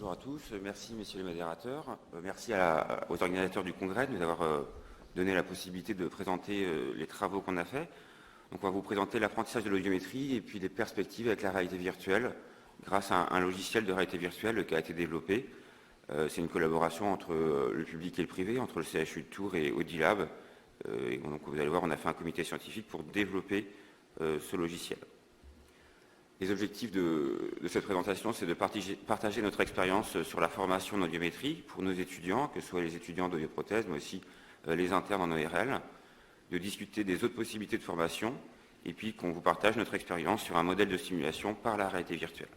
Bonjour à tous, merci messieurs les modérateurs, merci aux organisateurs du congrès de nous avoir donné la possibilité de présenter les travaux qu'on a faits. Donc on va vous présenter l'apprentissage de l'audiométrie et puis les perspectives avec la réalité virtuelle grâce à un logiciel de réalité virtuelle qui a été développé. C'est une collaboration entre le public et le privé, entre le CHU de Tours et Audilab. Et donc vous allez voir, on a fait un comité scientifique pour développer ce logiciel. Les objectifs de cette présentation, c'est de partager notre expérience sur la formation en audiométrie pour nos étudiants, que ce soit les étudiants d'audioprothèse, mais aussi les internes en ORL, de discuter des autres possibilités de formation, et puis qu'on vous partage notre expérience sur un modèle de simulation par la réalité virtuelle.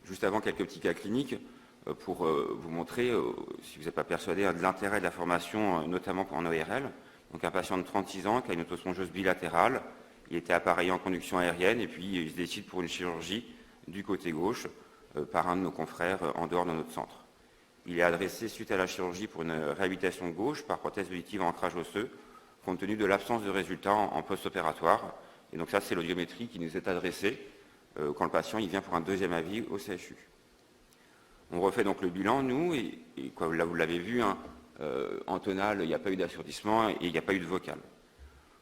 Juste avant, quelques petits cas cliniques pour vous montrer, si vous n'êtes pas persuadé, de l'intérêt de la formation, notamment en ORL. Donc un patient de 36 ans qui a une autosongeuse bilatérale. Il était appareillé en conduction aérienne et puis il se décide pour une chirurgie du côté gauche par un de nos confrères en dehors de notre centre. Il est adressé suite à la chirurgie pour une réhabilitation gauche par prothèse auditive en ancrage osseux, compte tenu de l'absence de résultats en post-opératoire. Et donc ça, c'est l'audiométrie qui nous est adressée quand le patient il vient pour un deuxième avis au CHU. On refait donc le bilan, nous, et là vous l'avez vu, hein, en tonal, il n'y a pas eu d'assourdissement et il n'y a pas eu de vocal.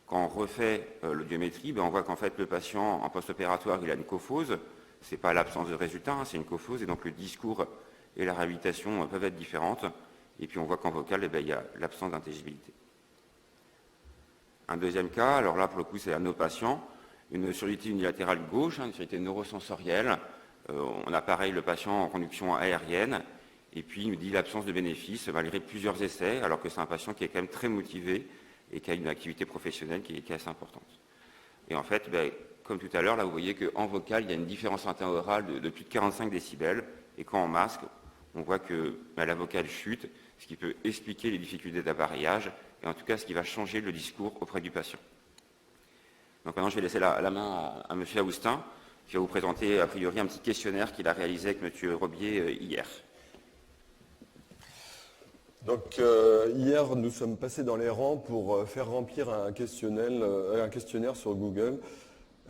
Quand on refait l'audiométrie, on voit qu'en fait le patient en post-opératoire, il a une cophose. Ce n'est pas l'absence de résultats, hein, c'est une cophose, et donc le discours et la réhabilitation peuvent être différentes. Et puis on voit qu'en vocal, il y a l'absence d'intelligibilité. Un deuxième cas, alors là pour le coup c'est à nos patients, une surdité unilatérale gauche, une surdité neurosensorielle. On appareille le patient en conduction aérienne, et puis il nous dit l'absence de bénéfice malgré plusieurs essais, alors que c'est un patient qui est quand même très motivé et qui a une activité professionnelle qui est assez importante. Et en fait, comme tout à l'heure, là vous voyez qu'en vocal, il y a une différence interaurale de plus de 45 décibels, et quand on masque, on voit que la vocale chute, ce qui peut expliquer les difficultés d'appareillage, et en tout cas ce qui va changer le discours auprès du patient. Donc maintenant je vais laisser la main à M. Aoustin, qui va vous présenter a priori un petit questionnaire qu'il a réalisé avec M. Robier hier. Donc hier, nous sommes passés dans les rangs pour faire remplir un questionnaire sur Google.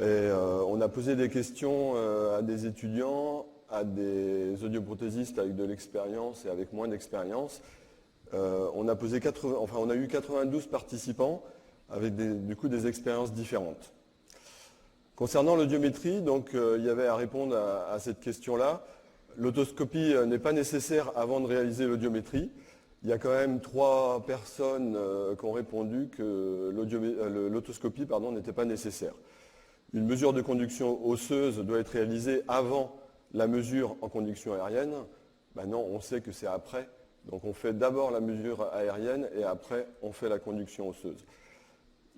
Et on a posé des questions à des étudiants, à des audioprothésistes avec de l'expérience et avec moins d'expérience. On a eu 92 participants avec du coup des expériences différentes. Concernant l'audiométrie, donc il y avait à répondre à cette question-là. L'autoscopie n'est pas nécessaire avant de réaliser l'audiométrie. Il y a quand même 3 personnes qui ont répondu que l'autoscopie n'était pas nécessaire. Une mesure de conduction osseuse doit être réalisée avant la mesure en conduction aérienne. Non, on sait que c'est après. Donc on fait d'abord la mesure aérienne et après on fait la conduction osseuse.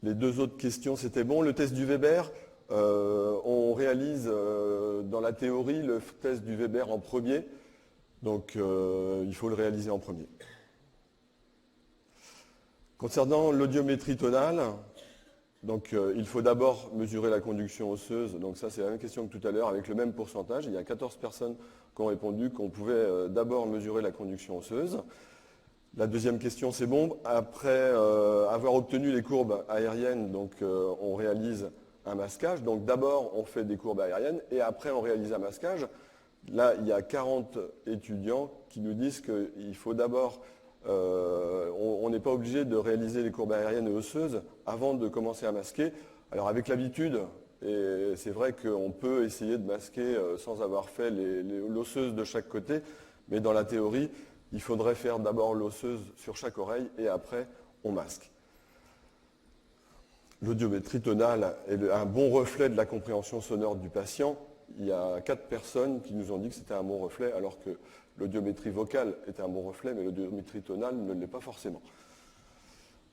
Les 2 autres questions, c'était bon. Le test du Weber, on réalise dans la théorie le test du Weber en premier. Donc il faut le réaliser en premier. Concernant l'audiométrie tonale, donc il faut d'abord mesurer la conduction osseuse. Donc ça c'est la même question que tout à l'heure avec le même pourcentage. Il y a 14 personnes qui ont répondu qu'on pouvait d'abord mesurer la conduction osseuse. La deuxième question c'est bon. Après avoir obtenu les courbes aériennes, donc on réalise un masquage. Donc d'abord on fait des courbes aériennes et après on réalise un masquage. Là il y a 40 étudiants qui nous disent qu'il faut d'abord on n'est pas obligé de réaliser les courbes aériennes et osseuses avant de commencer à masquer. Alors avec l'habitude, et c'est vrai qu'on peut essayer de masquer sans avoir fait l'osseuse de chaque côté, mais dans la théorie, il faudrait faire d'abord l'osseuse sur chaque oreille et après on masque. L'audiométrie tonale est un bon reflet de la compréhension sonore du patient. Il y a 4 personnes qui nous ont dit que c'était un bon reflet, alors que l'audiométrie vocale est un bon reflet, mais l'audiométrie tonale ne l'est pas forcément.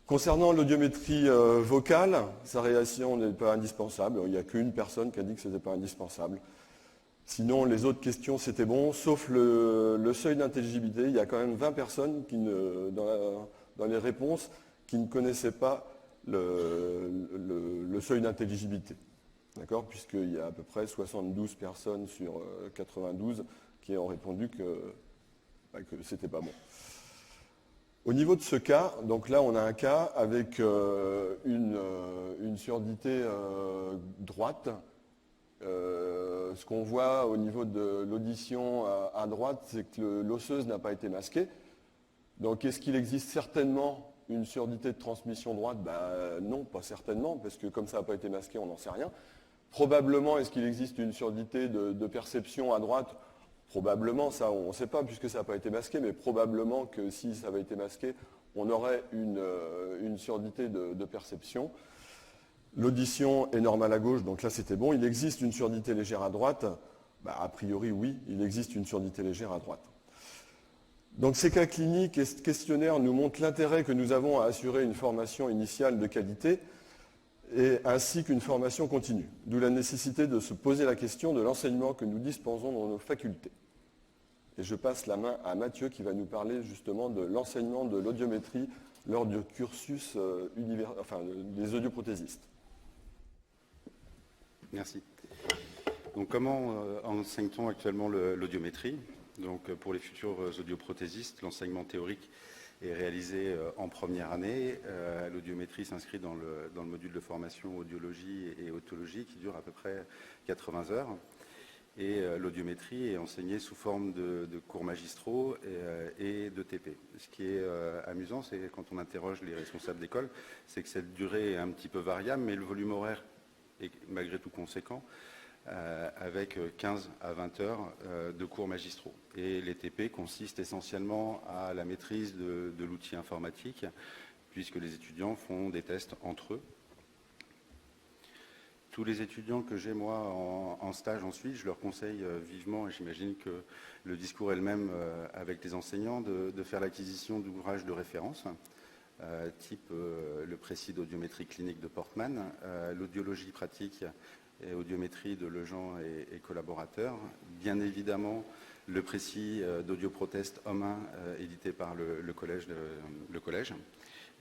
Concernant l'audiométrie vocale, sa réalisation n'est pas indispensable. Il n'y a qu'une personne qui a dit que ce n'était pas indispensable. Sinon, les autres questions, c'était bon, sauf le seuil d'intelligibilité. Il y a quand même 20 personnes dans les réponses qui ne connaissaient pas le seuil d'intelligibilité. D'accord, puisqu'il y a à peu près 72 personnes sur 92 qui ont répondu que c'était pas bon. Au niveau de ce cas, donc là on a un cas avec une surdité droite Ce qu'on voit au niveau de l'audition à droite, c'est que l'osseuse n'a pas été masquée. Donc est-ce qu'il existe certainement une surdité de transmission droite? Non, pas certainement, parce que comme ça n'a pas été masqué, on n'en sait rien. Probablement, est-ce qu'il existe une surdité de perception à droite? Probablement, ça on ne sait pas puisque ça n'a pas été masqué, mais probablement que si ça avait été masqué, on aurait une surdité de perception. L'audition est normale à gauche, donc là c'était bon. Il existe une surdité légère à droite? A priori oui, il existe une surdité légère à droite. Donc ces cas cliniques et ce questionnaire nous montrent l'intérêt que nous avons à assurer une formation initiale de qualité ainsi qu'une formation continue. D'où la nécessité de se poser la question de l'enseignement que nous dispensons dans nos facultés. Et je passe la main à Mathieu qui va nous parler justement de l'enseignement de l'audiométrie lors du cursus des audioprothésistes. Merci. Donc comment enseigne-t-on actuellement l'audiométrie? Donc pour les futurs audioprothésistes, l'enseignement théorique est réalisé en première année. L'audiométrie s'inscrit dans le module de formation audiologie et otologie qui dure à peu près 80 heures. Et l'audiométrie est enseignée sous forme de cours magistraux et de TP. Ce qui est amusant, c'est quand on interroge les responsables d'école, c'est que cette durée est un petit peu variable, mais le volume horaire est malgré tout conséquent, avec 15 à 20 heures de cours magistraux. Et les TP consistent essentiellement à la maîtrise de l'outil informatique, puisque les étudiants font des tests entre eux. Tous les étudiants que j'ai, moi, en stage ensuite, je leur conseille vivement, et j'imagine que le discours est le même avec les enseignants, de faire l'acquisition d'ouvrages de référence, type le précis d'audiométrie clinique de Portman, l'audiologie pratique et audiométrie de Lejean et collaborateurs, bien évidemment le précis d'audioprothèse homme 1 édité par le collège,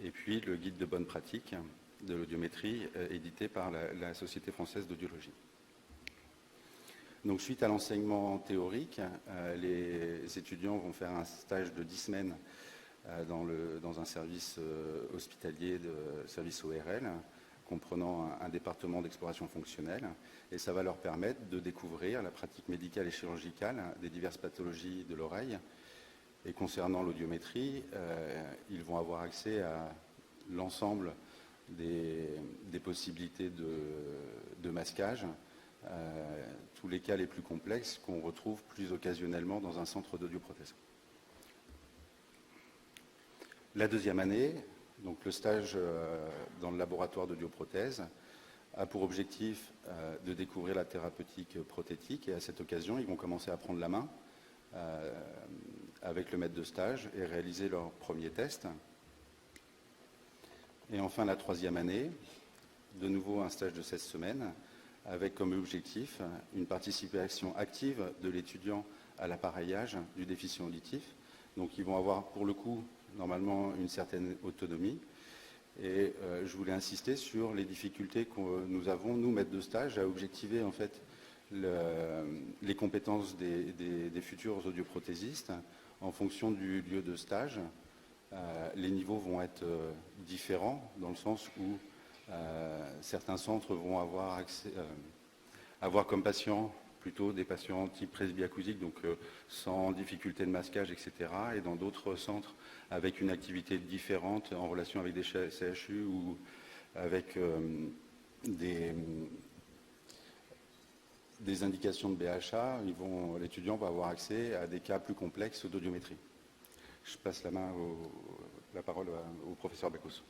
et puis le guide de bonne pratique de l'audiométrie édité par la Société française d'audiologie. Donc suite à l'enseignement théorique, les étudiants vont faire un stage de 10 semaines dans un service hospitalier de service ORL, comprenant un département d'exploration fonctionnelle, et ça va leur permettre de découvrir la pratique médicale et chirurgicale des diverses pathologies de l'oreille. Et concernant l'audiométrie, ils vont avoir accès à l'ensemble des possibilités de masquage, tous les cas les plus complexes qu'on retrouve plus occasionnellement dans un centre d'audioprothèse. La deuxième année, donc le stage dans le laboratoire d'audioprothèse, a pour objectif de découvrir la thérapeutique prothétique, et à cette occasion, ils vont commencer à prendre la main avec le maître de stage et réaliser leur premier test. Et enfin, la troisième année, de nouveau un stage de 16 semaines, avec comme objectif une participation active de l'étudiant à l'appareillage du déficient auditif. Donc ils vont avoir pour le coup normalement une certaine autonomie. Et je voulais insister sur les difficultés que nous avons, nous, maîtres de stage, à objectiver en fait les compétences des futurs audioprothésistes en fonction du lieu de stage. Les niveaux vont être différents dans le sens où certains centres vont avoir comme patients plutôt des patients type presbyacousique, donc sans difficulté de masquage, etc. Et dans d'autres centres avec une activité différente en relation avec des CHU ou avec des indications de BHA, l'étudiant va avoir accès à des cas plus complexes d'audiométrie. Je passe la parole au professeur Bacos.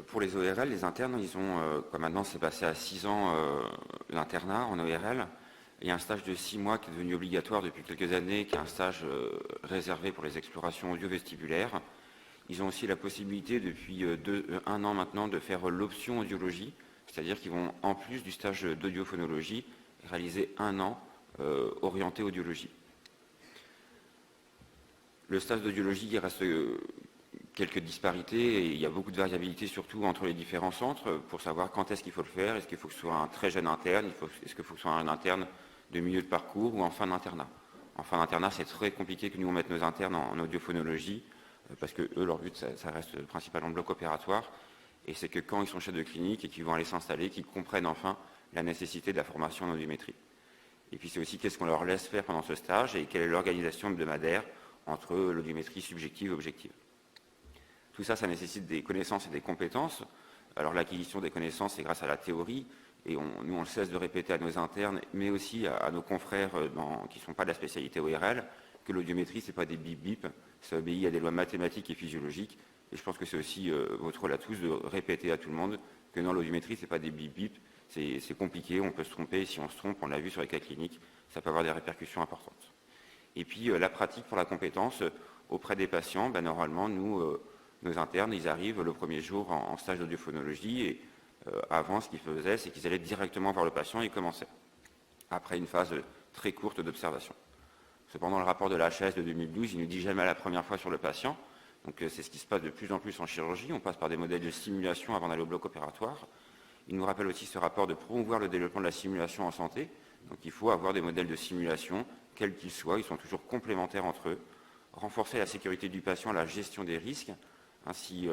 Pour les ORL, les internes, ils ont, comme maintenant c'est passé à 6 ans l'internat en ORL, il y a un stage de 6 mois qui est devenu obligatoire depuis quelques années, qui est un stage réservé pour les explorations audiovestibulaires. Ils ont aussi la possibilité depuis 1 an maintenant de faire l'option audiologie, c'est-à-dire qu'ils vont, en plus du stage d'audiophonologie, réaliser 1 an orienté audiologie. Le stage d'audiologie, il reste quelques disparités et il y a beaucoup de variabilité surtout entre les différents centres pour savoir quand est-ce qu'il faut le faire. Est-ce qu'il faut que ce soit un très jeune interne, est-ce qu'il faut que ce soit un interne de milieu de parcours ou en fin d'internat. En fin d'internat, c'est très compliqué que nous on mette nos internes en audiophonologie parce que eux, leur but, ça reste principalement le bloc opératoire et c'est que quand ils sont chefs de clinique et qu'ils vont aller s'installer, qu'ils comprennent enfin la nécessité de la formation en audiométrie. Et puis c'est aussi qu'est-ce qu'on leur laisse faire pendant ce stage et quelle est l'organisation hebdomadaire entre l'audiométrie subjective et objective. Tout ça, ça nécessite des connaissances et des compétences. Alors l'acquisition des connaissances, c'est grâce à la théorie, et nous on cesse de répéter à nos internes, mais aussi à nos confrères qui ne sont pas de la spécialité ORL, que l'audiométrie, ce n'est pas des bip-bip, ça obéit à des lois mathématiques et physiologiques. Et je pense que c'est aussi votre rôle à tous de répéter à tout le monde que non, l'audiométrie, ce n'est pas des bip-bip, c'est compliqué, on peut se tromper, et si on se trompe, on l'a vu sur les cas cliniques, ça peut avoir des répercussions importantes. Et puis la pratique pour la compétence auprès des patients, normalement, nos internes, ils arrivent le premier jour en stage d'audiophonologie et avant, ce qu'ils faisaient, c'est qu'ils allaient directement voir le patient et commençaient, après une phase très courte d'observation. Cependant, le rapport de la HS de 2012, il ne dit jamais à la première fois sur le patient. Donc c'est ce qui se passe de plus en plus en chirurgie. On passe par des modèles de simulation avant d'aller au bloc opératoire. Il nous rappelle aussi ce rapport de promouvoir le développement de la simulation en santé. Donc il faut avoir des modèles de simulation, quels qu'ils soient, ils sont toujours complémentaires entre eux. Renforcer la sécurité du patient, la gestion des risques. Ainsi,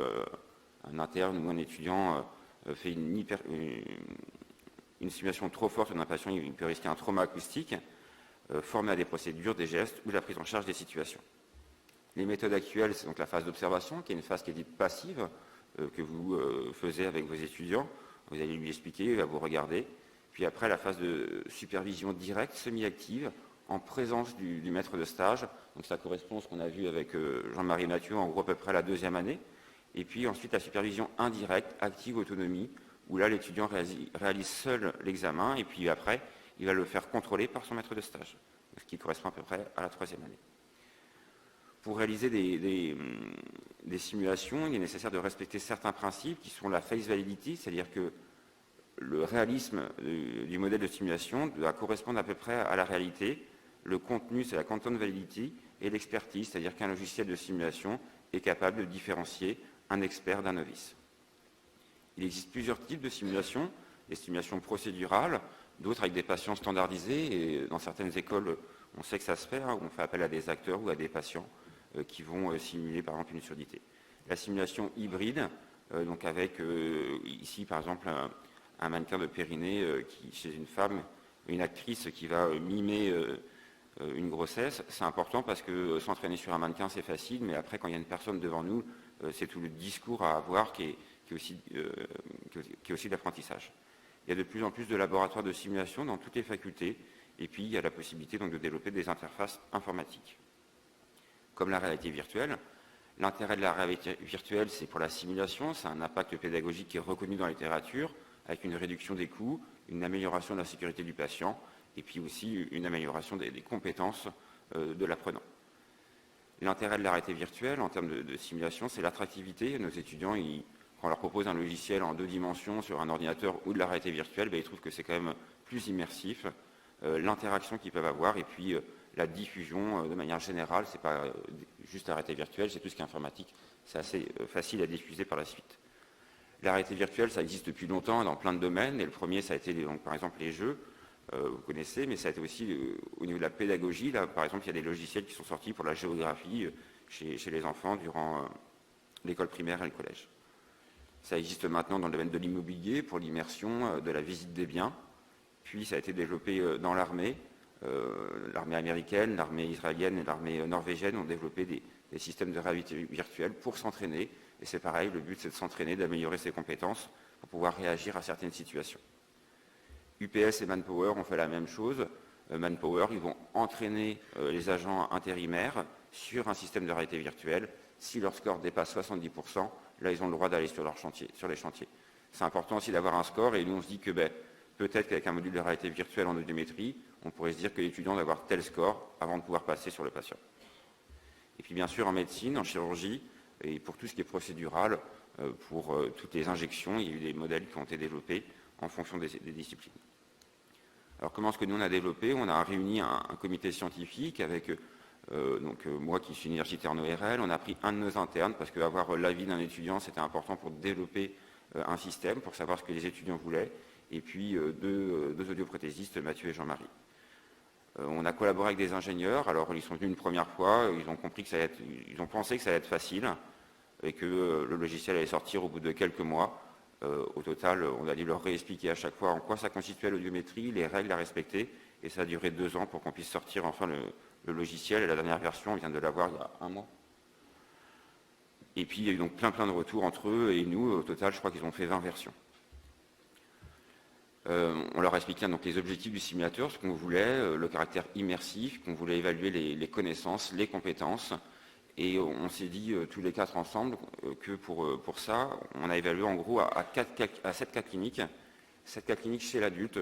un interne ou un étudiant fait une simulation trop forte d'un patient, il peut risquer un trauma acoustique, formé à des procédures, des gestes ou la prise en charge des situations. Les méthodes actuelles, c'est donc la phase d'observation, qui est une phase qui est dite passive, que vous faisiez avec vos étudiants. Vous allez lui expliquer, il va vous regarder. Puis après, la phase de supervision directe, semi-active, en présence du maître de stage. Donc ça correspond à ce qu'on a vu avec Jean-Marie Mathieu, en gros à peu près la 2e année. Et puis ensuite, la supervision indirecte, active, autonomie, où là, l'étudiant réalise seul l'examen, et puis après, il va le faire contrôler par son maître de stage, ce qui correspond à peu près à la 3e année. Pour réaliser des simulations, il est nécessaire de respecter certains principes qui sont la face validity, c'est-à-dire que le réalisme du modèle de simulation doit correspondre à peu près à la réalité. Le contenu, c'est la content validity, et l'expertise, c'est-à-dire qu'un logiciel de simulation est capable de différencier un expert d'un novice. Il existe plusieurs types de simulations, des simulations procédurales, d'autres avec des patients standardisés, et dans certaines écoles, on sait que ça se fait, on fait appel à des acteurs ou à des patients qui vont simuler par exemple une surdité. La simulation hybride, donc avec ici par exemple un mannequin de périnée chez une femme, une actrice qui va mimer une grossesse, c'est important parce que s'entraîner sur un mannequin c'est facile, mais après quand il y a une personne devant nous, c'est tout le discours à avoir qui est aussi de l'apprentissage. Il y a de plus en plus de laboratoires de simulation dans toutes les facultés, et puis il y a la possibilité donc de développer des interfaces informatiques. Comme la réalité virtuelle. L'intérêt de la réalité virtuelle, c'est pour la simulation, c'est un impact pédagogique qui est reconnu dans la littérature, avec une réduction des coûts, une amélioration de la sécurité du patient, et puis aussi une amélioration des compétences de l'apprenant. L'intérêt de la réalité virtuelle, en termes de simulation, c'est l'attractivité. Nos étudiants, quand on leur propose un logiciel en 2 dimensions sur un ordinateur ou de la réalité virtuelle, ils trouvent que c'est quand même plus immersif, l'interaction qu'ils peuvent avoir, et puis la diffusion de manière générale, ce n'est pas juste la réalité virtuelle, c'est tout ce qui est informatique, c'est assez facile à diffuser par la suite. La réalité virtuelle, ça existe depuis longtemps dans plein de domaines, et le premier, ça a été donc, par exemple les jeux, vous connaissez, mais ça a été aussi au niveau de la pédagogie, là, par exemple, il y a des logiciels qui sont sortis pour la géographie chez les enfants durant l'école primaire et le collège. Ça existe maintenant dans le domaine de l'immobilier pour l'immersion, de la visite des biens, puis ça a été développé dans l'armée. L'armée américaine, l'armée israélienne et l'armée norvégienne ont développé des systèmes de réalité virtuelle pour s'entraîner. Et c'est pareil, le but c'est de s'entraîner, d'améliorer ses compétences pour pouvoir réagir à certaines situations. UPS et Manpower ont fait la même chose. Manpower, ils vont entraîner les agents intérimaires sur un système de réalité virtuelle. Si leur score dépasse 70%, là ils ont le droit d'aller sur les chantiers. C'est important aussi d'avoir un score, et nous on se dit que peut-être qu'avec un module de réalité virtuelle en audiométrie, on pourrait se dire que l'étudiant doit avoir tel score avant de pouvoir passer sur le patient. Et puis bien sûr en médecine, en chirurgie, et pour tout ce qui est procédural, pour toutes les injections, il y a eu des modèles qui ont été développés en fonction des disciplines. Alors comment est-ce que nous on a développé? On a réuni un comité scientifique avec moi qui suis universitaire en ORL, on a pris un de nos internes parce qu'avoir l'avis d'un étudiant c'était important pour développer un système, pour savoir ce que les étudiants voulaient, et puis deux audioprothésistes, Mathieu et Jean-Marie. On a collaboré avec des ingénieurs, alors ils sont venus une première fois, ils ont compris que ils ont pensé que ça allait être facile et que le logiciel allait sortir au bout de quelques mois. Au total, on a dû leur réexpliquer à chaque fois en quoi ça constituait l'audiométrie, les règles à respecter, et ça a duré 2 ans pour qu'on puisse sortir enfin le logiciel, et la dernière version, on vient de l'avoir il y a 1 mois. Et puis il y a eu donc plein de retours entre eux et nous, au total, je crois qu'ils ont fait 20 versions. On leur a expliqué donc les objectifs du simulateur, ce qu'on voulait, le caractère immersif, qu'on voulait évaluer les connaissances, les compétences, et on s'est dit tous les 4 ensemble que pour ça, on a évalué en gros à 7 cas cliniques, 7 cas cliniques chez l'adulte.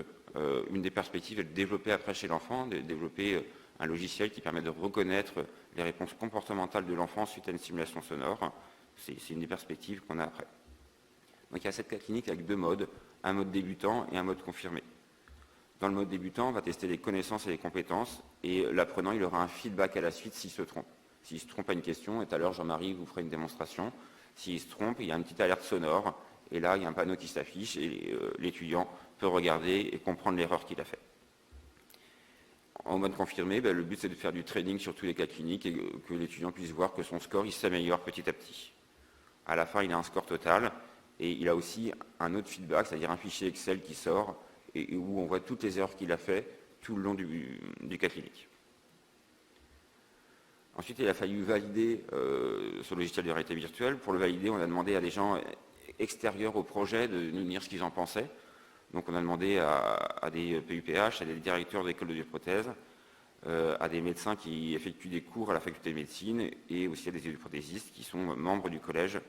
Une des perspectives est de développer après chez l'enfant, de développer un logiciel qui permet de reconnaître les réponses comportementales de l'enfant suite à une simulation sonore. C'est une des perspectives qu'on a après. Donc il y a 7 cas cliniques avec 2 modes, un mode débutant et un mode confirmé. Dans le mode débutant, on va tester les connaissances et les compétences, et l'apprenant il aura un feedback à la suite s'il se trompe. S'il se trompe à une question, et tout à l'heure Jean-Marie vous fera une démonstration, s'il se trompe, il y a une petite alerte sonore, et là il y a un panneau qui s'affiche, et l'étudiant peut regarder et comprendre l'erreur qu'il a faite. En mode confirmé, le but c'est de faire du training sur tous les cas cliniques et que l'étudiant puisse voir que son score il s'améliore petit à petit. À la fin, il a un score total et il a aussi un autre feedback, c'est-à-dire un fichier Excel qui sort et où on voit toutes les erreurs qu'il a fait tout le long du cas clinique. Ensuite, il a fallu valider ce logiciel de réalité virtuelle. Pour le valider, on a demandé à des gens extérieurs au projet de nous dire ce qu'ils en pensaient. Donc on a demandé à des PUPH, à des directeurs d'écoles de prothèse, à des médecins qui effectuent des cours à la faculté de médecine et aussi à des audioprothésistes qui sont membres du collège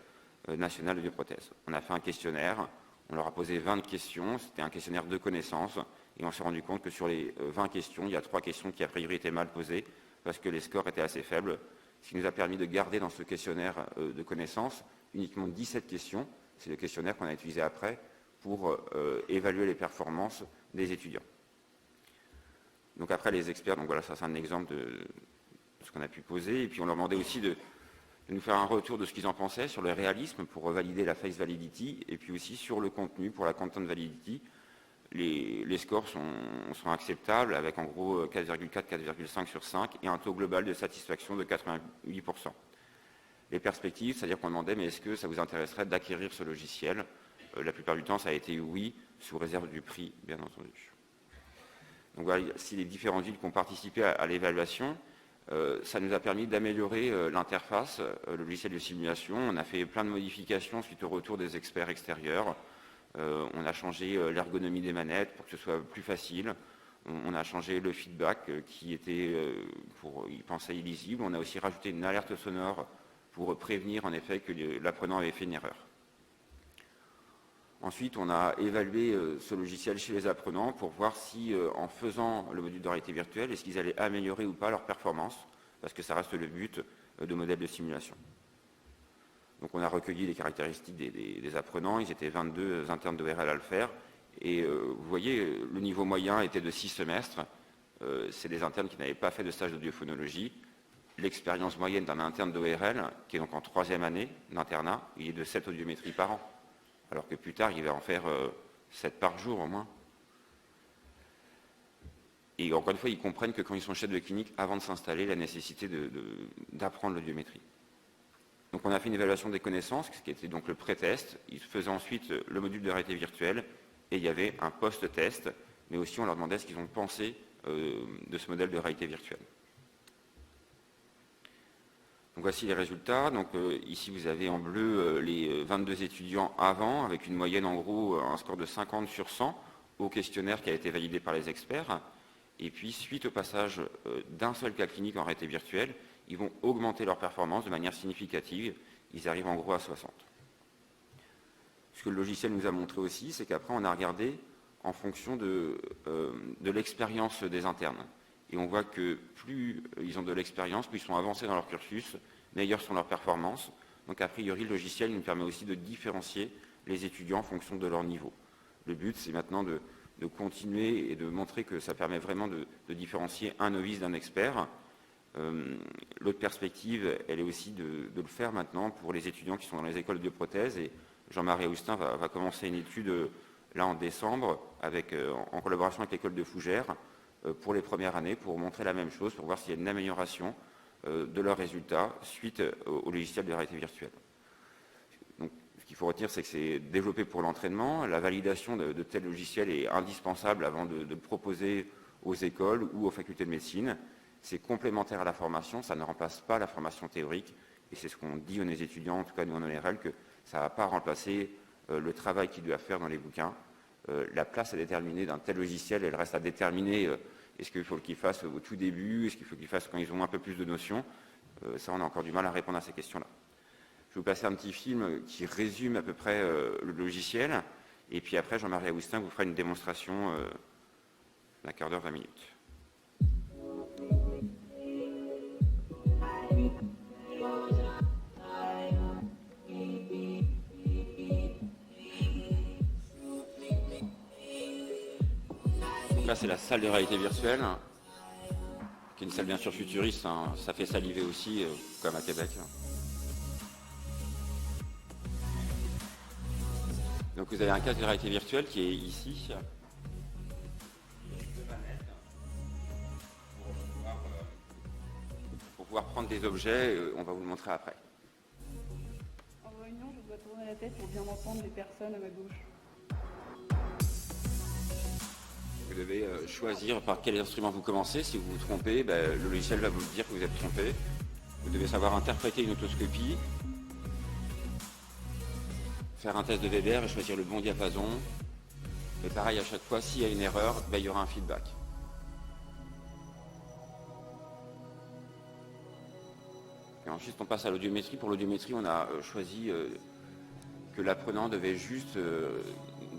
national de prothèse. On a fait un questionnaire, on leur a posé 20 questions, c'était un questionnaire de connaissances et on s'est rendu compte que sur les 20 questions, il y a 3 questions qui a priori étaient mal posées parce que les scores étaient assez faibles, ce qui nous a permis de garder dans ce questionnaire de connaissances uniquement 17 questions, c'est le questionnaire qu'on a utilisé après, pour évaluer les performances des étudiants. Donc après les experts, donc voilà, ça c'est un exemple de ce qu'on a pu poser, et puis on leur demandait aussi de nous faire un retour de ce qu'ils en pensaient sur le réalisme pour valider la face validity, et puis aussi sur le contenu pour la content validity. Les scores sont acceptables avec en gros 4,4, 4,5 sur 5 et un taux global de satisfaction de 88%. Les perspectives, c'est-à-dire qu'on demandait mais est-ce que ça vous intéresserait d'acquérir ce logiciel? La plupart du temps, ça a été oui, sous réserve du prix, bien entendu. Donc voilà, si les différentes villes qui ont participé à l'évaluation, ça nous a permis d'améliorer l'interface, le logiciel de simulation. On a fait plein de modifications suite au retour des experts extérieurs. On a changé l'ergonomie des manettes pour que ce soit plus facile. On a changé le feedback qui était, pour y penser, illisible. On a aussi rajouté une alerte sonore pour prévenir en effet que l'apprenant avait fait une erreur. Ensuite, on a évalué ce logiciel chez les apprenants pour voir si, en faisant le module de réalité virtuelle, est-ce qu'ils allaient améliorer ou pas leur performance, parce que ça reste le but de modèles de simulation. Donc on a recueilli les caractéristiques des apprenants, ils étaient 22 internes d'ORL à le faire, et vous voyez, le niveau moyen était de 6 semestres, c'est des internes qui n'avaient pas fait de stage d'audiophonologie. L'expérience moyenne d'un interne d'ORL, qui est donc en 3e année d'internat, il est de 7 audiométries par an. Alors que plus tard, il va en faire 7 par jour au moins. Et encore une fois, ils comprennent que quand ils sont chefs de clinique, avant de s'installer, la nécessité d'apprendre l'audiométrie. Donc on a fait une évaluation des connaissances, ce qui était donc le pré-test. Ils faisaient ensuite le module de réalité virtuelle, et il y avait un post-test, mais aussi on leur demandait ce qu'ils ont pensé de ce modèle de réalité virtuelle. Donc voici les résultats. Donc ici vous avez en bleu les 22 étudiants avant, avec une moyenne en gros, un score de 50 sur 100 au questionnaire qui a été validé par les experts. Et puis suite au passage d'un seul cas clinique en réalité virtuelle, ils vont augmenter leur performance de manière significative. Ils arrivent en gros à 60. Ce que le logiciel nous a montré aussi, c'est qu'après on a regardé en fonction de l'expérience des internes. Et on voit que plus ils ont de l'expérience, plus ils sont avancés dans leur cursus, meilleures sont leurs performances. Donc a priori, le logiciel nous permet aussi de différencier les étudiants en fonction de leur niveau. Le but, c'est maintenant de continuer et de montrer que ça permet vraiment de différencier un novice d'un expert. L'autre perspective, elle est aussi de le faire maintenant pour les étudiants qui sont dans les écoles de prothèse. Et Jean-Marie Augustin va commencer une étude là en décembre en collaboration avec l'école de Fougères, pour les premières années, pour montrer la même chose, pour voir s'il y a une amélioration de leurs résultats suite au logiciel de réalité virtuelle. Donc, ce qu'il faut retenir, c'est que c'est développé pour l'entraînement. La validation de tels logiciels est indispensable avant de le proposer aux écoles ou aux facultés de médecine. C'est complémentaire à la formation, ça ne remplace pas la formation théorique. Et c'est ce qu'on dit aux étudiants, en tout cas nous en ONRL, que ça ne va pas remplacer le travail qu'ils doivent faire dans les bouquins. La place à déterminer d'un tel logiciel, elle reste à déterminer est-ce qu'il faut qu'ils fassent au tout début, est-ce qu'il faut qu'ils fassent quand ils ont un peu plus de notions. Ça, on a encore du mal à répondre à ces questions-là. Je vais vous passer un petit film qui résume à peu près le logiciel. Et puis après, Jean-Marie Augustin vous fera une démonstration d'un quart d'heure, 20 minutes. Donc là, c'est la salle de réalité virtuelle, qui est une salle bien sûr futuriste. Hein. Ça fait saliver aussi, comme à Québec. Donc vous avez un casque de réalité virtuelle qui est ici. Pour pouvoir prendre des objets, on va vous le montrer après. En réunion, je dois tourner la tête pour bien entendre les personnes à ma gauche. Vous devez choisir par quel instrument vous commencez. Si vous vous trompez, le logiciel va vous dire que vous êtes trompé. Vous devez savoir interpréter une otoscopie, faire un test de Weber et choisir le bon diapason. Et pareil, à chaque fois, s'il y a une erreur, il y aura un feedback. Et ensuite, on passe à l'audiométrie. Pour l'audiométrie, on a choisi que l'apprenant devait juste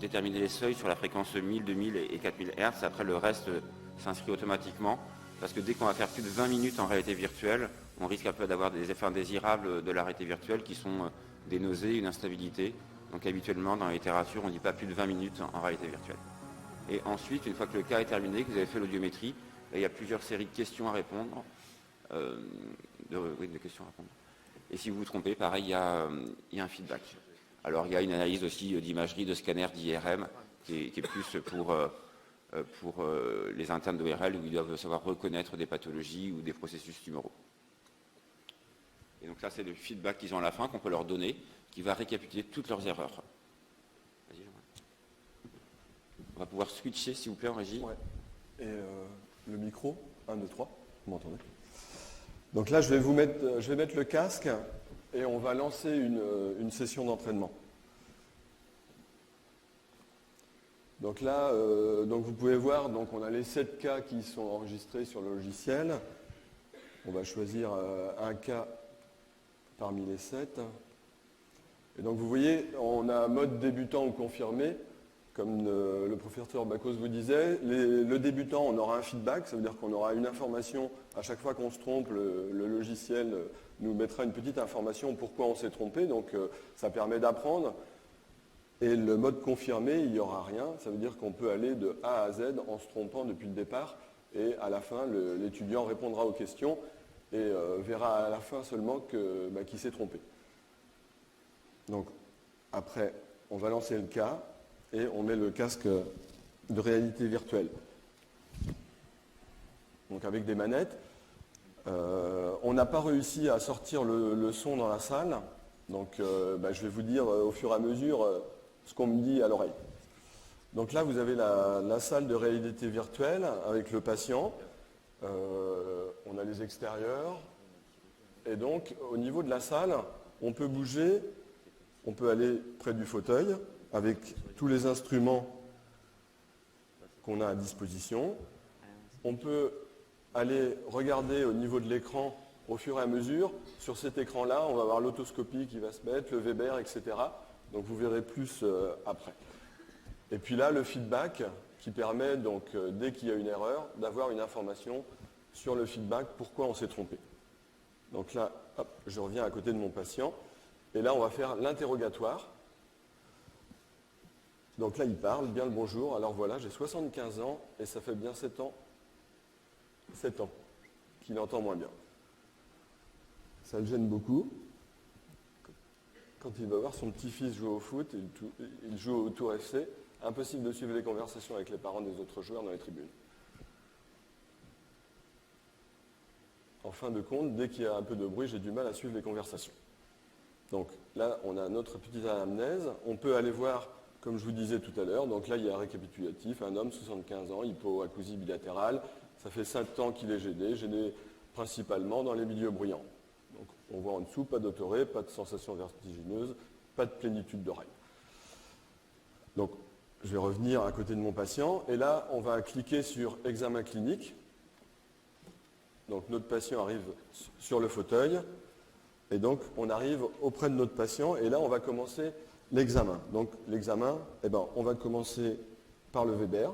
déterminer les seuils sur la fréquence 1000, 2000 et 4000 Hz. Après, le reste s'inscrit automatiquement. Parce que dès qu'on va faire plus de 20 minutes en réalité virtuelle, on risque un peu d'avoir des effets indésirables de la réalité virtuelle qui sont des nausées, une instabilité. Donc habituellement, dans la littérature, on ne dit pas plus de 20 minutes en réalité virtuelle. Et ensuite, une fois que le cas est terminé, que vous avez fait l'audiométrie, il y a plusieurs séries de questions à répondre. De questions à répondre. Et si vous vous trompez, pareil, il y a un feedback. Alors, il y a une analyse aussi d'imagerie, de scanner, d'IRM, qui est plus pour les internes d'ORL, où ils doivent savoir reconnaître des pathologies ou des processus tumoraux. Et donc là, c'est le feedback qu'ils ont à la fin, qu'on peut leur donner, qui va récapituler toutes leurs erreurs. Vas-y, on va pouvoir switcher, s'il vous plaît, en régie. Ouais. Et le micro, 1, 2, 3, vous m'entendez? Donc là, je vais mettre le casque et on va lancer une session d'entraînement. Donc là, vous pouvez voir, donc on a les 7 cas qui sont enregistrés sur le logiciel. On va choisir un cas parmi les 7. Et donc vous voyez, on a un mode débutant ou confirmé, comme le professeur Bacos vous disait. Le débutant, on aura un feedback, ça veut dire qu'on aura une information. À chaque fois qu'on se trompe, le logiciel nous mettra une petite information pourquoi on s'est trompé, donc ça permet d'apprendre. Et le mode confirmé, il n'y aura rien, ça veut dire qu'on peut aller de A à Z en se trompant depuis le départ, et à la fin, l'étudiant répondra aux questions et verra à la fin seulement qu'il s'est trompé. Donc après, on va lancer le cas et on met le casque de réalité virtuelle. Donc avec des manettes. On n'a pas réussi à sortir le son dans la salle, donc je vais vous dire au fur et à mesure ce qu'on me dit à l'oreille. Donc là, vous avez la salle de réalité virtuelle avec le patient. On a les extérieurs. Et donc, au niveau de la salle, on peut bouger, on peut aller près du fauteuil avec tous les instruments qu'on a à disposition. On peut aller regarder au niveau de l'écran au fur et à mesure. Sur cet écran-là, on va avoir l'autoscopie qui va se mettre, le Weber, etc. Donc vous verrez plus après. Et puis là, le feedback qui permet, donc, dès qu'il y a une erreur, d'avoir une information sur le feedback, pourquoi on s'est trompé. Donc là, hop, je reviens à côté de mon patient. Et là, on va faire l'interrogatoire. Donc là, il parle, bien le bonjour. Alors voilà, j'ai 75 ans et ça fait bien 7 ans qu'il entend moins bien. Ça le gêne beaucoup. Quand il va voir son petit-fils jouer au foot, il joue au Tour FC, impossible de suivre les conversations avec les parents des autres joueurs dans les tribunes. En fin de compte, dès qu'il y a un peu de bruit, j'ai du mal à suivre les conversations. Donc là, on a notre petite anamnèse. On peut aller voir, comme je vous disais tout à l'heure, donc là, il y a un récapitulatif. Un homme, 75 ans, hypoacousie bilatérale. Ça fait 5 ans qu'il est gêné principalement dans les milieux bruyants. Donc on voit en dessous, pas d'autoré, pas de sensation vertigineuse, pas de plénitude d'oreille. Donc je vais revenir à côté de mon patient. Et là, on va cliquer sur examen clinique. Donc notre patient arrive sur le fauteuil. Et donc, on arrive auprès de notre patient et là, on va commencer l'examen. Donc, l'examen, on va commencer par le Weber.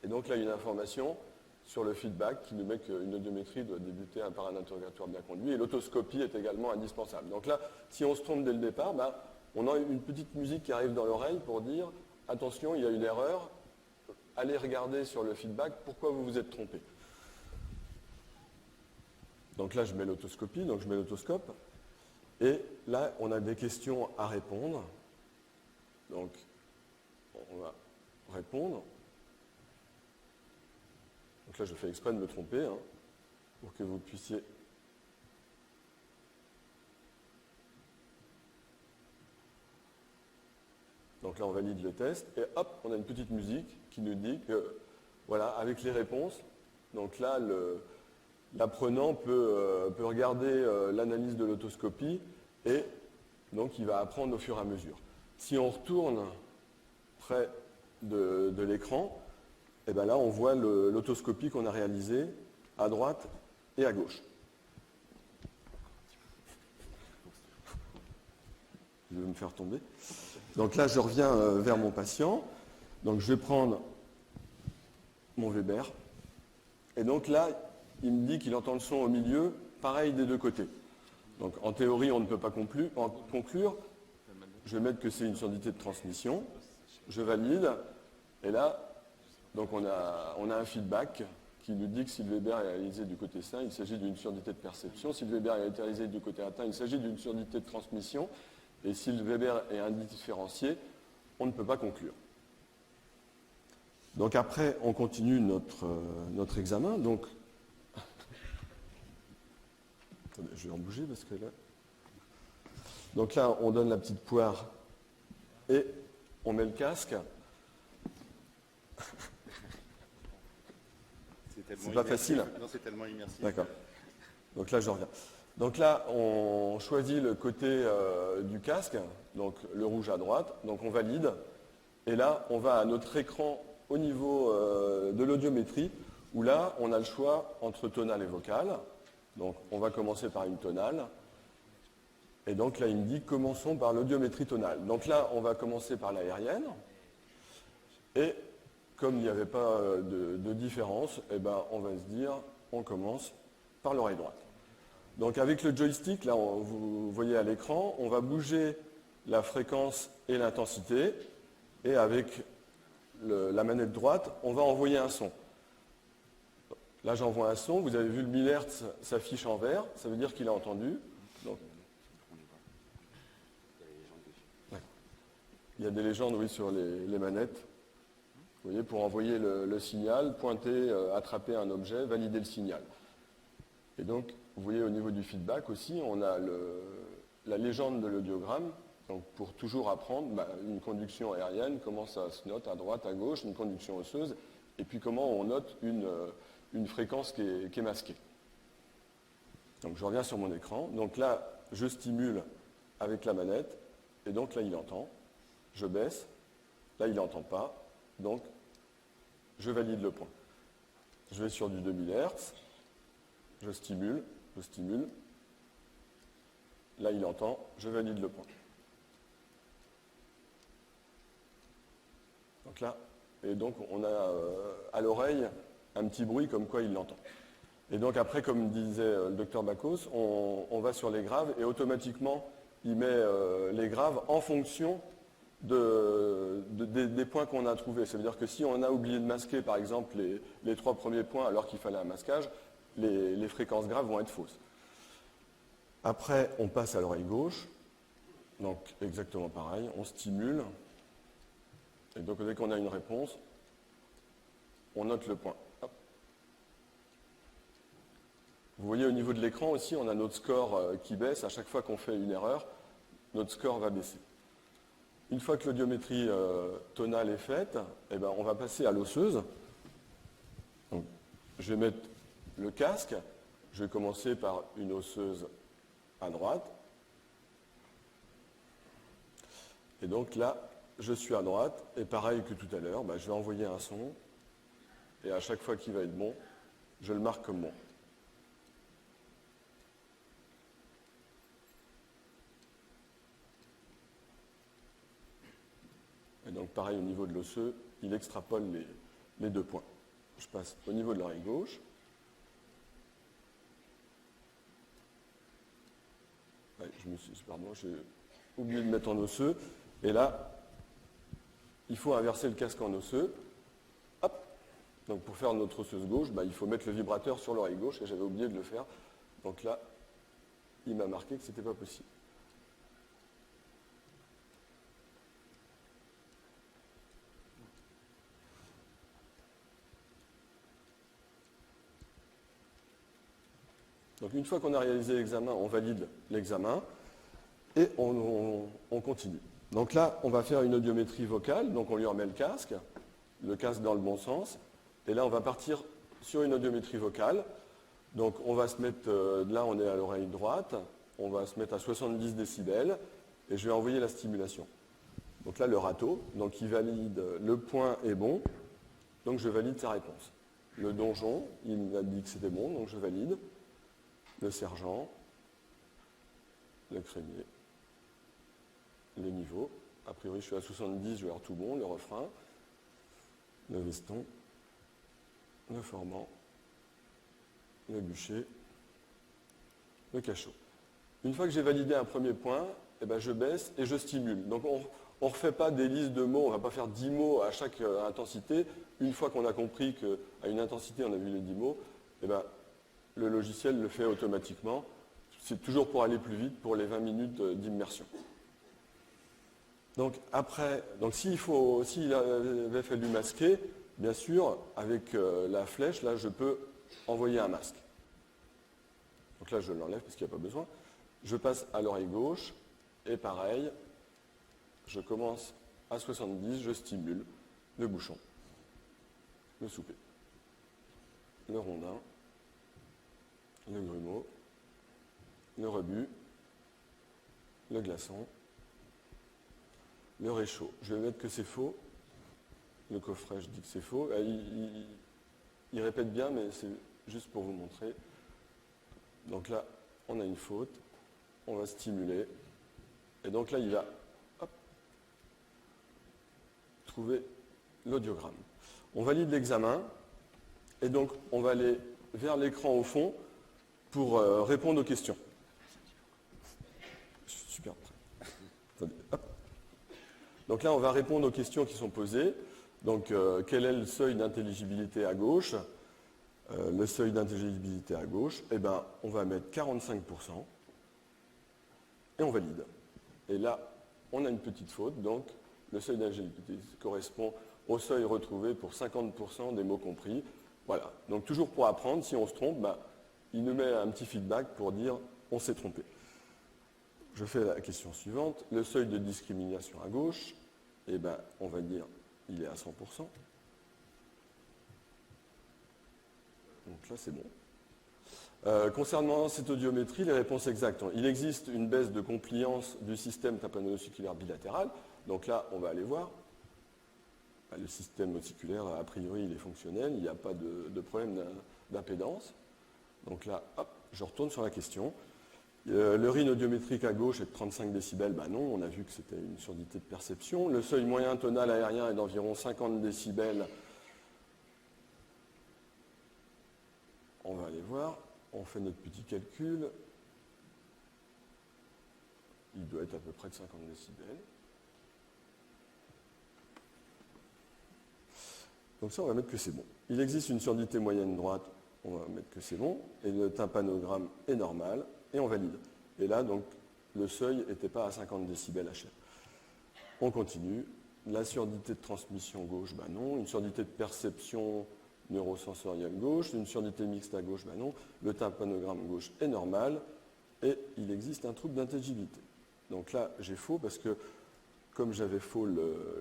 Et donc là, il y a une information sur le feedback qui nous met qu'une audiométrie doit débuter par un interrogatoire bien conduit et l'autoscopie est également indispensable. Donc là, si on se trompe dès le départ, on a une petite musique qui arrive dans l'oreille pour dire « Attention, il y a une erreur, allez regarder sur le feedback pourquoi vous vous êtes trompé ». Donc là, je mets l'autoscopie, donc je mets l'autoscope. Et là, on a des questions à répondre. Donc, on va répondre. Donc là, je fais exprès de me tromper, pour que vous puissiez... Donc là, on valide le test. Et hop, on a une petite musique qui nous dit que, voilà, avec les réponses, donc là, l'apprenant peut regarder l'analyse de l'autoscopie et donc il va apprendre au fur et à mesure. Si on retourne près de l'écran, et là on voit l'autoscopie qu'on a réalisée à droite et à gauche. Je vais me faire tomber. Donc là je reviens vers mon patient. Donc je vais prendre mon Weber. Et donc là, il me dit qu'il entend le son au milieu, pareil des deux côtés. Donc en théorie, on ne peut pas conclure. Je vais mettre que c'est une surdité de transmission. Je valide. Et là, donc on a un feedback qui nous dit que si le Weber est réalisé du côté sain, il s'agit d'une surdité de perception. Si le Weber est réalisé du côté atteint, il s'agit d'une surdité de transmission. Et si le Weber est indifférencié, on ne peut pas conclure. Donc après, on continue notre examen. Donc, attendez, je vais en bouger parce que là... Donc là, on donne la petite poire et on met le casque. C'est pas facile. Non, c'est tellement immersif. D'accord. Donc là, je reviens. Donc là, on choisit le côté du casque, donc le rouge à droite. Donc on valide. Et là, on va à notre écran au niveau de l'audiométrie, où là, on a le choix entre tonale et vocale. Donc on va commencer par une tonale. Et donc là, il me dit, commençons par l'audiométrie tonale. Donc là, on va commencer par l'aérienne. Et comme il n'y avait pas de différence, on va se dire, on commence par l'oreille droite. Donc avec le joystick, là, vous voyez à l'écran, on va bouger la fréquence et l'intensité. Et avec la manette droite, on va envoyer un son. Là, j'envoie un son. Vous avez vu le 1000 Hz s'affiche en vert. Ça veut dire qu'il a entendu. Donc, il y a des légendes, oui, sur les manettes. Vous voyez, pour envoyer le signal, pointer, attraper un objet, valider le signal. Et donc, vous voyez au niveau du feedback aussi, on a la légende de l'audiogramme. Donc, pour toujours apprendre, une conduction aérienne, comment ça se note à droite, à gauche, une conduction osseuse, et puis comment on note une fréquence qui est masquée. Donc, je reviens sur mon écran. Donc là, je stimule avec la manette, et donc là, il entend. Je baisse. Là, il n'entend pas. Donc, je valide le point. Je vais sur du 2000 Hz. Je stimule. Là, il entend. Je valide le point. Donc là, et donc on a à l'oreille un petit bruit comme quoi il l'entend. Et donc après, comme disait le docteur Bacos, on va sur les graves et automatiquement, il met les graves en fonction des points qu'on a trouvés. Ça veut dire que si on a oublié de masquer, par exemple, les 3 premiers points alors qu'il fallait un masquage, les fréquences graves vont être fausses. Après, on passe à l'oreille gauche. Donc exactement pareil, on stimule. Et donc dès qu'on a une réponse, on note le point. Hop. Vous voyez au niveau de l'écran aussi, on a notre score qui baisse. À chaque fois qu'on fait une erreur, notre score va baisser. Une fois que l'audiométrie tonale est faite, eh ben, on va passer à l'osseuse. Donc, je vais mettre le casque. Je vais commencer par une osseuse à droite. Et donc là, je suis à droite. Et pareil que tout à l'heure, je vais envoyer un son. Et à chaque fois qu'il va être bon, je le marque comme bon. Et donc pareil au niveau de l'osseux, il extrapole les 2 points. Je passe au niveau de l'oreille gauche. Ouais, j'ai oublié de mettre en osseux. Et là, il faut inverser le casque en osseux. Hop. Donc pour faire notre osseuse gauche, il faut mettre le vibrateur sur l'oreille gauche et j'avais oublié de le faire. Donc là, il m'a marqué que ce n'était pas possible. Donc une fois qu'on a réalisé l'examen, on valide l'examen et on continue. Donc là, on va faire une audiométrie vocale, donc on lui remet le casque dans le bon sens, et là on va partir sur une audiométrie vocale. Donc on va se mettre, là on est à l'oreille droite, on va se mettre à 70 décibels, et je vais envoyer la stimulation. Donc là le râteau, donc il valide, le point est bon, donc je valide sa réponse. Le donjon, il m'a dit que c'était bon, donc je valide. Le sergent, le crémier, les niveaux. A priori, je suis à 70, je vais avoir tout bon, le refrain, le veston, le formant, le bûcher, le cachot. Une fois que j'ai validé un premier point, je baisse et je stimule. Donc on ne refait pas des listes de mots, on ne va pas faire 10 mots à chaque intensité. Une fois qu'on a compris qu'à une intensité, on a vu les 10 mots, le logiciel le fait automatiquement. C'est toujours pour aller plus vite pour les 20 minutes d'immersion. Donc après, s'il avait fallu masquer, bien sûr, avec la flèche, là, je peux envoyer un masque. Donc là, je l'enlève parce qu'il n'y a pas besoin. Je passe à l'oreille gauche, et pareil, je commence à 70, je stimule le bouchon, le souper, le rondin, le grumeau, le rebut, le glaçon, le réchaud. Je vais mettre que c'est faux. Le coffret, je dis que c'est faux. Il répète bien, mais c'est juste pour vous montrer. Donc là, on a une faute. On va stimuler. Et donc là, il va trouver l'audiogramme. On valide l'examen. Et donc, on va aller vers l'écran au fond pour répondre aux questions. Je suis super prêt. Attendez, hop. Donc là, on va répondre aux questions qui sont posées. Donc, quel est le seuil d'intelligibilité à gauche? Le seuil d'intelligibilité à gauche, on va mettre 45% et on valide. Et là, on a une petite faute, donc le seuil d'intelligibilité correspond au seuil retrouvé pour 50% des mots compris. Voilà. Donc toujours pour apprendre, si on se trompe, il nous met un petit feedback pour dire on s'est trompé. Je fais la question suivante. Le seuil de discrimination à gauche, on va dire il est à 100%. Donc là, c'est bon. Concernant cette audiométrie, les réponses exactes. Il existe une baisse de compliance du système tympano-ossiculaire bilatéral. Donc là, on va aller voir. Le système ossiculaire, a priori, il est fonctionnel. Il n'y a pas de problème d'impédance. Donc là, hop, je retourne sur la question. Le RIN audiométrique à gauche est de 35 décibels. Non, on a vu que c'était une surdité de perception. Le seuil moyen tonal aérien est d'environ 50 décibels. On va aller voir. On fait notre petit calcul. Il doit être à peu près de 50 décibels. Donc ça, on va mettre que c'est bon. Il existe une surdité moyenne droite. On va mettre que c'est bon. Et le tympanogramme est normal. Et on valide. Et là, donc, le seuil n'était pas à 50 décibels HR. On continue. La surdité de transmission gauche, non. Une surdité de perception neurosensorielle gauche, une surdité mixte à gauche, ben non, le tympanogramme gauche est normal, et il existe un trouble d'intelligibilité. Donc là, j'ai faux parce que, comme j'avais faux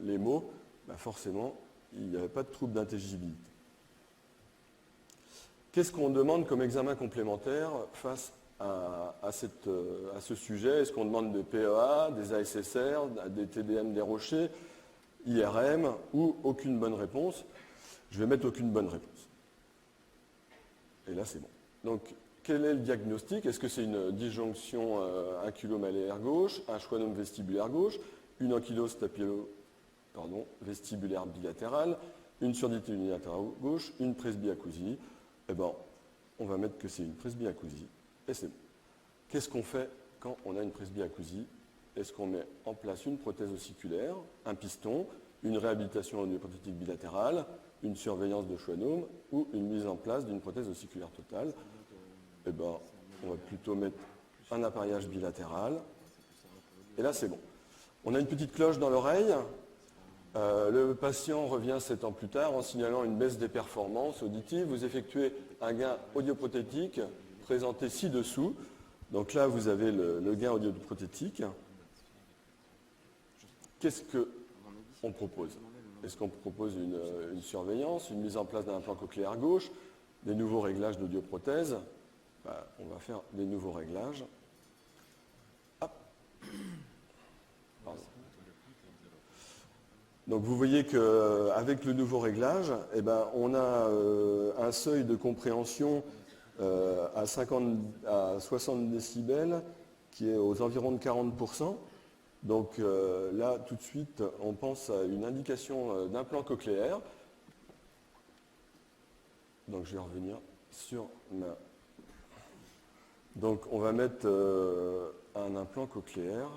les mots, ben forcément, il n'y avait pas de trouble d'intelligibilité. Qu'est-ce qu'on demande comme examen complémentaire face à ce sujet? Est-ce qu'on demande des PEA, des ASSR, des TDM dérochés, IRM ou aucune bonne réponse? Je vais mettre aucune bonne réponse. Et là, c'est bon. Donc, quel est le diagnostic? Est-ce que c'est une disjonction ankylomaléaire gauche, un schwannome vestibulaire gauche, une ankylose vestibulaire bilatérale, une surdité unilatérale gauche, une presbyacousie? Eh bien, on va mettre que c'est une presbyacousie, et c'est bon. Qu'est-ce qu'on fait quand on a une presbyacousie? Est-ce qu'on met en place une prothèse ossiculaire, un piston, une réhabilitation audioprothétique bilatérale, une surveillance de schwannome ou une mise en place d'une prothèse ossiculaire totale? Eh bien, on va plutôt mettre un appareillage bilatéral. Et là, c'est bon. On a une petite cloche dans l'oreille. Le patient revient 7 ans plus tard en signalant une baisse des performances auditives. Vous effectuez un gain audioprothétique présenté ci-dessous. Donc là, vous avez le gain audioprothétique. Qu'est-ce qu'on propose? Est-ce qu'on propose une surveillance, une mise en place d'un implant cochléaire gauche, des nouveaux réglages d'audioprothèse? On va faire des nouveaux réglages. Hop. Pardon. Donc vous voyez qu'avec le nouveau réglage, on a un seuil de compréhension à 60 décibels qui est aux environs de 40%. Donc là, tout de suite, on pense à une indication d'implant cochléaire. Donc je vais revenir sur ma... Donc on va mettre un implant cochléaire.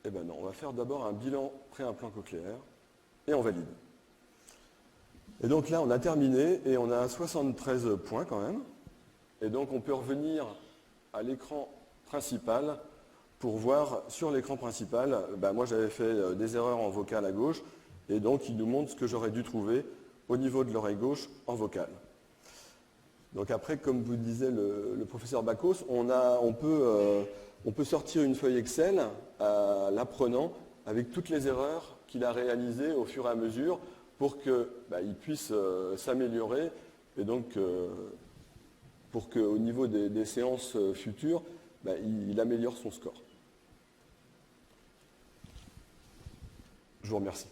Eh bien non, on va faire d'abord un bilan pré-implant cochléaire et on valide. Et donc là, on a terminé et on a 73 points quand même. Et donc on peut revenir à l'écran principal pour voir sur l'écran principal, moi j'avais fait des erreurs en vocal à gauche et donc il nous montre ce que j'aurais dû trouver au niveau de l'oreille gauche en vocal. Donc après, comme vous disait le professeur Bacos, on peut sortir une feuille Excel à l'apprenant avec toutes les erreurs qu'il a réalisées au fur et à mesure pour qu'il puisse s'améliorer et donc pour qu'au niveau des séances futures, il améliore son score. Je vous remercie.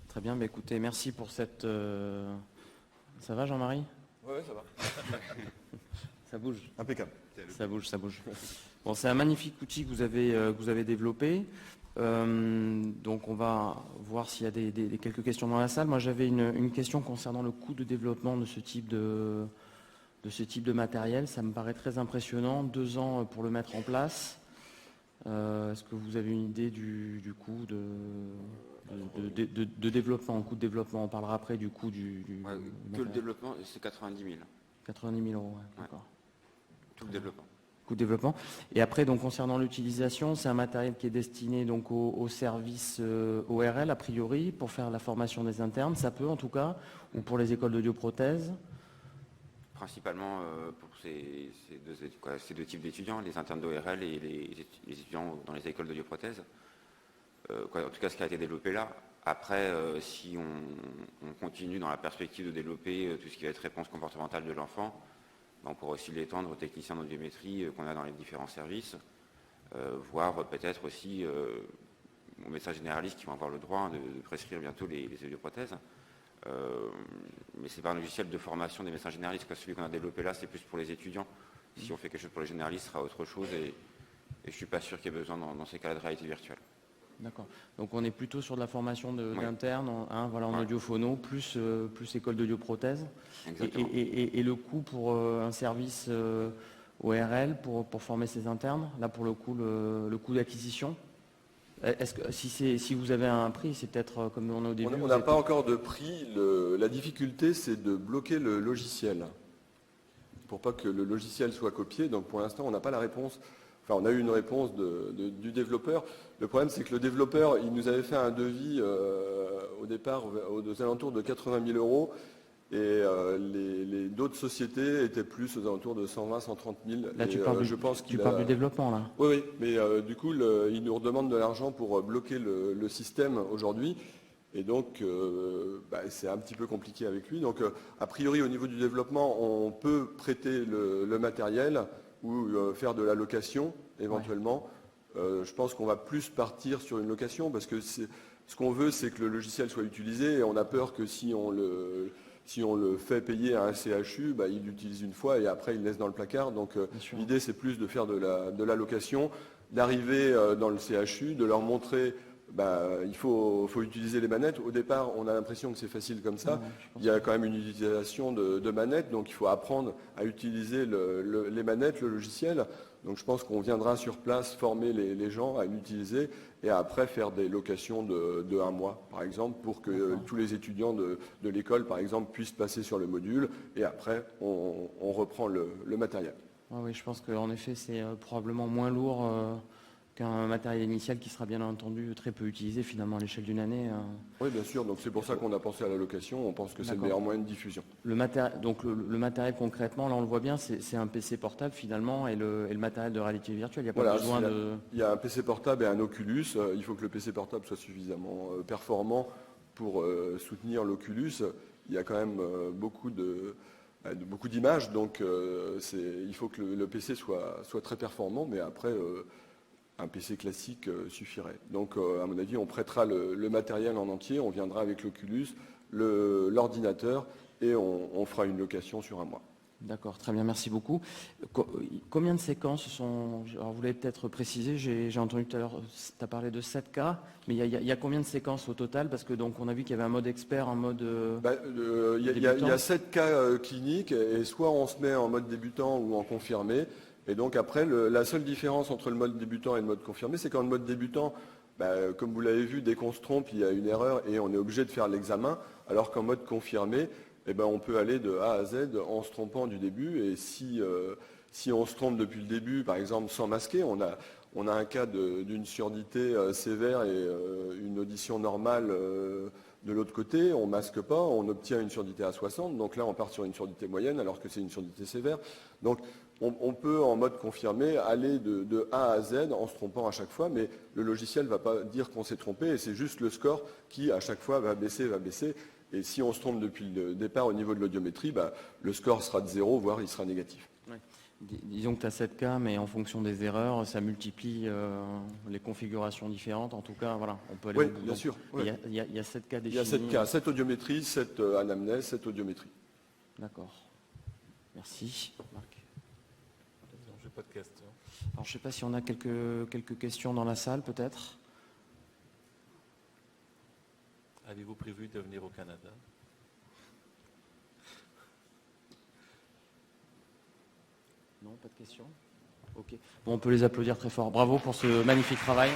Très bien, écoutez, merci pour cette... Ça va Jean-Marie? Oui, ça va. Ça bouge. Impeccable. Ça bouge, ça bouge. Bon, c'est un magnifique outil que vous avez développé. Donc on va voir s'il y a quelques questions dans la salle. Moi j'avais une question concernant le coût de développement de ce type de matériel. Ça me paraît très impressionnant. 2 ans pour le mettre en place. Est-ce que vous avez une idée du coût de développement, coût de développement? On parlera après du coût du que le développement, c'est 90 000. 90 000 €, ouais, d'accord. Tout le développement. Coût de développement. Et après, donc, concernant l'utilisation, c'est un matériel qui est destiné donc au service ORL, a priori, pour faire la formation des internes, ça peut en tout cas, ou pour les écoles d'audioprothèse? Principalement pour ces deux types d'étudiants, les internes d'ORL et les étudiants dans les écoles d'audioprothèse. En tout cas, ce qui a été développé là. Après, si on continue dans la perspective de développer tout ce qui va être réponse comportementale de l'enfant, on pourra aussi l'étendre aux techniciens d'audiométrie qu'on a dans les différents services, voire peut-être aussi aux médecins généralistes qui vont avoir le droit de prescrire bientôt les audioprothèses. Mais ce n'est pas un logiciel de formation des médecins généralistes, parce que celui qu'on a développé là, c'est plus pour les étudiants. Si on fait quelque chose pour les généralistes, ce sera autre chose, et je ne suis pas sûr qu'il y ait besoin dans ces cas-là de réalité virtuelle. D'accord. Donc on est plutôt sur de la formation d'interne, en audiophono, plus école d'audioprothèse. Et le coût pour un service ORL pour former ces internes, là pour le coup, le coût d'acquisition, est-ce que si vous avez un prix, c'est peut-être comme on est au début? On n'a pas encore de prix. La difficulté, c'est de bloquer le logiciel pour pas que le logiciel soit copié. Donc pour l'instant, on n'a pas la réponse. Enfin, on a eu une réponse du développeur. Le problème, c'est que le développeur, il nous avait fait un devis au départ aux alentours de 80 000 euros. Et d'autres sociétés étaient plus aux alentours de 120 130 000. Là, Et, tu parles, je pense tu parles du développement, là. Oui, mais du coup, il nous redemande de l'argent pour bloquer le système aujourd'hui. Et donc, c'est un petit peu compliqué avec lui. Donc, a priori, au niveau du développement, on peut prêter le matériel ou faire de la location, éventuellement. Je pense qu'on va plus partir sur une location parce que ce qu'on veut, c'est que le logiciel soit utilisé. Et on a peur que si on le fait payer à un CHU, il l'utilise une fois et après il le laisse dans le placard. Donc l'idée c'est plus de faire de la location, d'arriver dans le CHU, de leur montrer il faut utiliser les manettes. Au départ, on a l'impression que c'est facile comme ça. Il y a quand même une utilisation de manettes, donc il faut apprendre à utiliser les manettes, le logiciel. Donc je pense qu'on viendra sur place former les gens à l'utiliser et après faire des locations de 1 mois, par exemple, pour que tous les étudiants de l'école, par exemple, puissent passer sur le module et après on reprend le matériel. Oui, je pense qu'en effet, c'est probablement moins lourd qu'un matériel initial qui sera bien entendu très peu utilisé finalement à l'échelle d'une année. Oui, bien sûr, donc c'est pour ça qu'on a pensé à la location, on pense que c'est le meilleur moyen de diffusion. Le matériel concrètement, là on le voit bien, c'est un PC portable finalement et le matériel de réalité virtuelle, il n'y a pas besoin de... Il y a un PC portable et un Oculus, il faut que le PC portable soit suffisamment performant pour soutenir l'Oculus. Il y a quand même beaucoup d'images, donc il faut que le PC soit très performant, mais après... un PC classique suffirait. Donc, à mon avis, on prêtera le matériel en entier, on viendra avec l'Oculus, l'ordinateur, et on fera une location sur 1 mois. D'accord, très bien, merci beaucoup. Combien de séquences sont... Alors, vous l'avez peut-être précisé, j'ai entendu tout à l'heure, tu as parlé de 7K, mais il y a combien de séquences au total? Parce que donc on a vu qu'il y avait un mode expert, un mode il y a 7 cas cliniques, et soit on se met en mode débutant ou en confirmé. Et donc après, la seule différence entre le mode débutant et le mode confirmé, c'est qu'en mode débutant, comme vous l'avez vu, dès qu'on se trompe, il y a une erreur et on est obligé de faire l'examen, alors qu'en mode confirmé, on peut aller de A à Z en se trompant du début. Et si on se trompe depuis le début, par exemple sans masquer, on a un cas d'une surdité sévère et une audition normale de l'autre côté, on ne masque pas, on obtient une surdité à 60, donc là on part sur une surdité moyenne alors que c'est une surdité sévère. Donc on peut en mode confirmé aller de A à Z en se trompant à chaque fois, mais le logiciel ne va pas dire qu'on s'est trompé et c'est juste le score qui à chaque fois va baisser. Et si on se trompe depuis le départ au niveau de l'audiométrie, le score sera de 0, voire il sera négatif. Ouais. Disons que tu as 7K, mais en fonction des erreurs, ça multiplie les configurations différentes. En tout cas, voilà, on peut aller oui, au bout. Bien sûr. Il y a 7K définis. Il y a 7 cas, 7 audiométries, 7 anamnèses, 7 audiométries. D'accord. Merci. Marc. J'ai pas de questions. Alors, je ne sais pas si on a quelques questions dans la salle, peut-être. Avez-vous prévu de venir au Canada? Non, pas de questions. Ok. Bon, on peut les applaudir très fort. Bravo pour ce magnifique travail.